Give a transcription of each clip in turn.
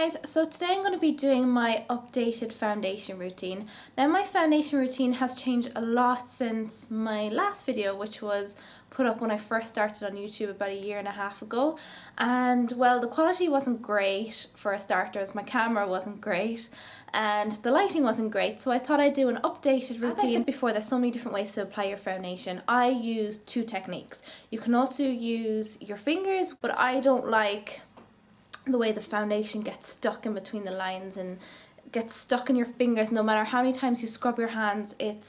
guys, so today I'm going to be doing my updated foundation routine. Now my foundation routine has changed a lot since my last video, which was put up when I first started on YouTube about 1.5 years ago, and well, the quality wasn't great for a starter, as my camera wasn't great and the lighting wasn't great, so I thought I'd do an updated routine. As I said before, there's so many different ways to apply your foundation. I use 2 techniques. You can also use your fingers, but I don't like the way the foundation gets stuck in between the lines and gets stuck in your fingers. No matter how many times you scrub your hands, it's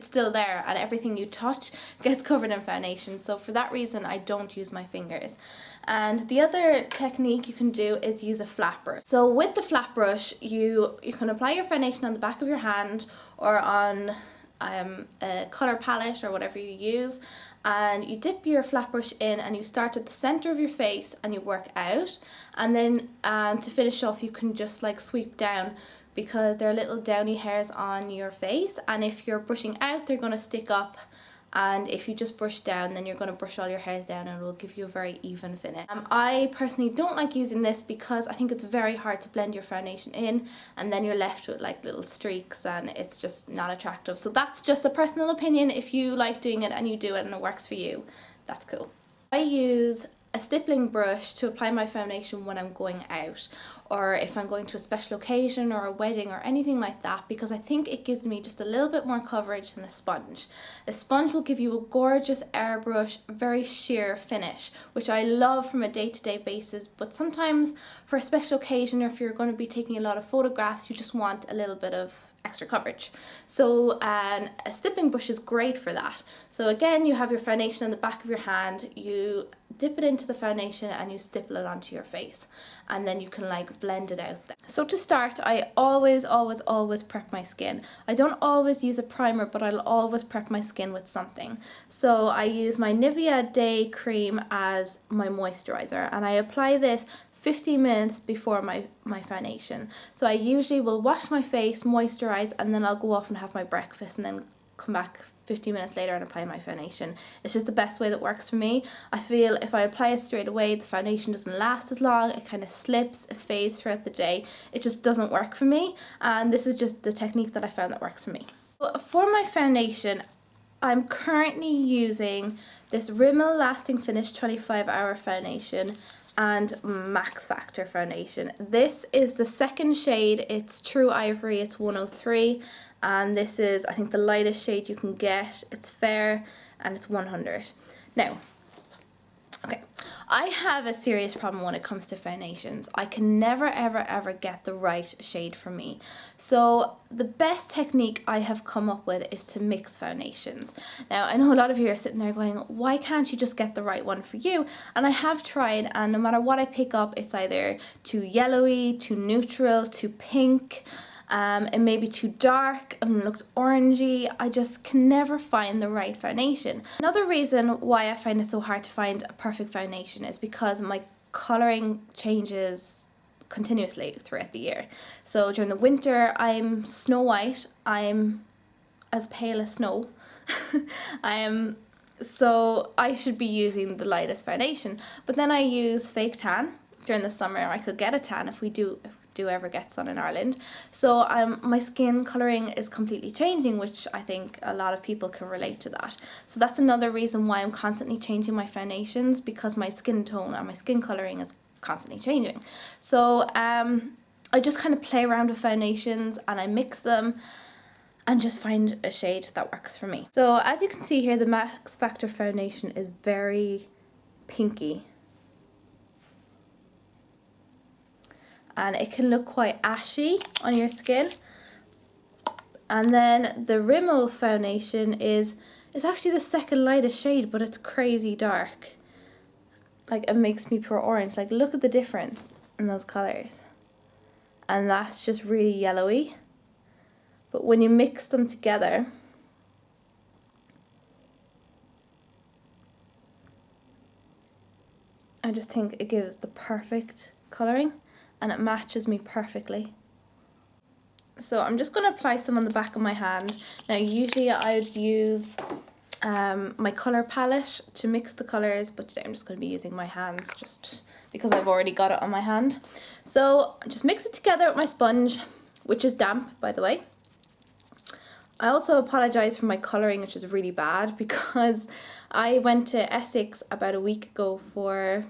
still there, and everything you touch gets covered in foundation. So for that reason, I don't use my fingers. And the other technique you can do is use a flat brush. So with the flat brush, you can apply your foundation on the back of your hand or on a colour palette or whatever you use, and you dip your flat brush in and you start at the center of your face and you work out, and then to finish off you can just like sweep down, because there are little downy hairs on your face, and if you're brushing out they're going to stick up, and if you just brush down then you're going to brush all your hairs down and it will give you a very even finish. I personally don't like using this because I think it's very hard to blend your foundation in, and then you're left with like little streaks and it's just not attractive. So that's just a personal opinion. If you like doing it and you do it and it works for you, that's cool. I use a stippling brush to apply my foundation when I'm going out, or if I'm going to a special occasion or a wedding or anything like that, because I think it gives me just a little bit more coverage than a sponge. A sponge will give you a gorgeous airbrush, very sheer finish, which I love from a day-to-day basis, but sometimes for a special occasion or if you're going to be taking a lot of photographs, you just want a little bit of extra coverage. So a stippling brush is great for that. So again, you have your foundation on the back of your hand, you dip it into the foundation and you stipple it onto your face, and then you can like blend it out there. So to start, I always prep my skin. I don't always use a primer, but I'll always prep my skin with something. So I use my Nivea Day Cream as my moisturizer, and I apply this 15 minutes before my foundation. So I usually will wash my face, moisturize, and then I'll go off and have my breakfast and then come back 15 minutes later and apply my foundation. It's just the best way that works for me. I feel if I apply it straight away, the foundation doesn't last as long, it kind of slips, it fades throughout the day. It just doesn't work for me, and this is just the technique that I found that works for me. For my foundation, I'm currently using this Rimmel Lasting Finish 25-hour foundation and maxfactor foundation. This is the second shade. It's True Ivory, it's 103, and this is, I think, the lightest shade you can get. It's fair and it's 100. Now, okay, I have a serious problem when it comes to foundations. I can never ever get the right shade for me. So the best technique I have come up with is to mix foundations. Now I know a lot of you are sitting there going, why can't you just get the right one for you? And I have tried, and no matter what I pick up, it's either too yellowy, too neutral, too pink, it may be too dark and looks orangey. I just can never find the right foundation. Another reason why I find it so hard to find a perfect foundation is because my colouring changes continuously throughout the year. So during the winter I'm Snow White, I'm as pale as snow. So I should be using the lightest foundation, but then I use fake tan. During the summer I could get a tan if we do ever get sun in Ireland. So my skin colouring is completely changing, which I think a lot of people can relate to that. So that's another reason why I'm constantly changing my foundations, because my skin tone and my skin colouring is constantly changing. So I just kind of play around with foundations and I mix them and just find a shade that works for me. So as you can see here, the Max Factor foundation is very pinky, and it can look quite ashy on your skin. And then the Rimmel foundation is actually the second lightest shade, but it's crazy dark. Like, it makes me pure orange. Like, look at the difference in those colours. And that's just really yellowy. But when you mix them together, I just think it gives the perfect colouring, and it matches me perfectly. So I'm just going to apply some on the back of my hand. Now usually I would use my colour palette to mix the colours, but today I'm just going to be using my hands just because I've already got it on my hand. So just mix it together with my sponge, which is damp, by the way. I also apologise for my colouring, which is really bad, because I went to Essex about a week ago for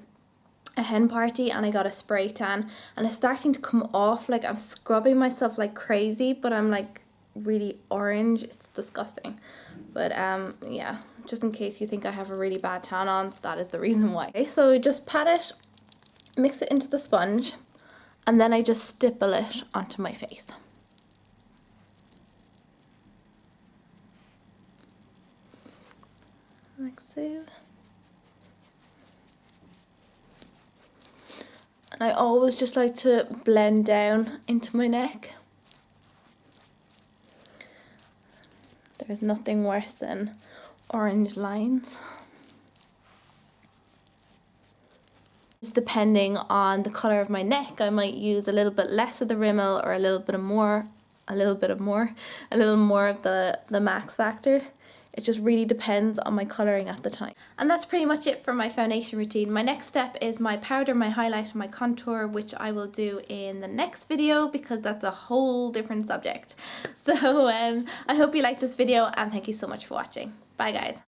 a hen party and I got a spray tan and it's starting to come off. Like, I'm scrubbing myself like crazy, but I'm like really orange. It's disgusting. But yeah, just in case you think I have a really bad tan on, that is the reason why. Okay, so just pat it, mix it into the sponge, and then I just stipple it onto my face. Like so. And I always just like to blend down into my neck. There's nothing worse than orange lines. Just depending on the colour of my neck, I might use a little bit less of the rimmel or a little more of the Max Factor. It just really depends on my colouring at the time. And that's pretty much it for my foundation routine. My next step is my powder, my highlight, and my contour, which I will do in the next video because that's a whole different subject. So I hope you liked this video and thank you so much for watching. Bye guys.